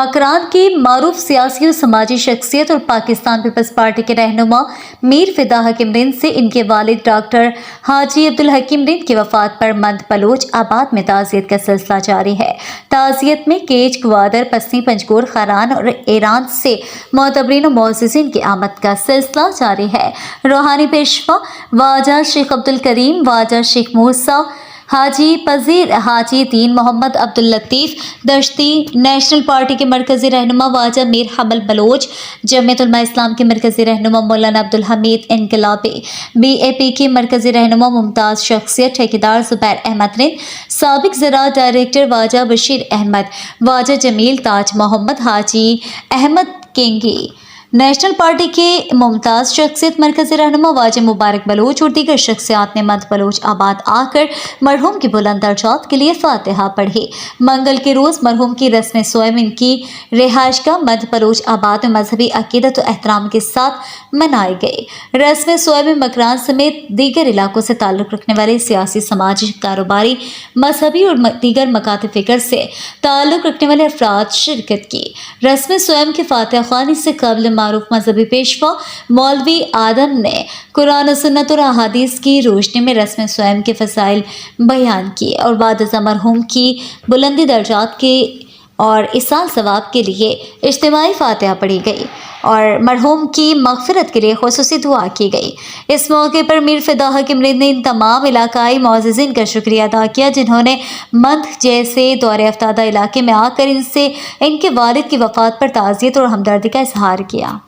मकरान के मारूफ सियासी और समाजी शख्सियत और पाकिस्तान पीपल्स पार्टी के रहनुमा मीर फिदा हकीम रिंद से इनके वालिद डॉक्टर हाजी अब्दुल हकीम रिंद की वफात पर मंद बलोच आबाद में ताज़ियत का सिलसिला जारी है। ताज़ियत में केज, ग्वादर, पस्नी, पंजगोर, खरान और ईरान से मोतबरीन और मोअज़्ज़िज़ीन की आमद का सिलसिला जारी है। रूहानी पेशवा वाजा शेख अब्दुल करीम, वाजा शेख मूसा, हाजी पजीर, हाजी दीन मोहम्मद अब्दुल लतीफ़ दश्ती, नेशनल पार्टी के मरकज़ी रहनुमा वाजा मीर हमल बलोच, जमीयत उलमा इस्लाम के मरकज़ी रहनुमा मौलाना अब्दुल हमीद इनकलाबी, BAP की मरकज़ी रहनुमा मुमताज़ शख्सियत ठेकेदार ज़ुबैर अहमद रिंद, साबिक ज़राअत डायरेक्टर वाजा बशीर अहमद, वाजा जमील ताज मोहम्मद, हाजी अहमद केंगी, नेशनल पार्टी के मुमताज़ शख्सियत मरकज़ी रहनुमा वाजा मुबारक बलोच और दीगर शख्सियात ने मद बलोच आबाद आकर मरहूम की बुलंद दर्जात के लिए फातिहा पढ़ी। मंगल के रोज़ मरहूम की रस्म सोयम इनकी रिहाइश का मद बलोच आबाद में मजहबी अकीदत और एहतराम के साथ मनाई गई। रस्म सोयम मकरान समेत दीगर इलाकों से ताल्लुक़ रखने वाले सियासी, समाजी, कारोबारी, मजहबी और दीगर मकातब फ़िक्र से ताल्लुक़ रखने वाले अफराद शिरकत की। रस्म सोयम की फातिहा ख़्वानी से कबल मारूफ मजहबी पेशवा मौलवी आदम ने कुरान और सुन्नत और अहादीस की रोशनी में रस्म सोयम के फ़ज़ाइल बयान किए और बाद अज़ा मरहूम की बुलंदी दर्जात के और इसाल सवाब के लिए इज्तिमाई फातिहा पढ़ी गई और मरहूम की मग़फ़िरत के लिए ख़ुसूसी दुआ की गई। इस मौके पर मीर फिदा हकीम रिंद ने इन तमाम इलाकाई मोअज़्ज़िज़ीन का शुक्रिया अदा किया जिन्होंने मंद जैसे दौरे अफ्तादा इलाके में आकर इनसे इनके वालिद की वफ़ात पर ताज़ियत और हमदर्दी का इजहार किया।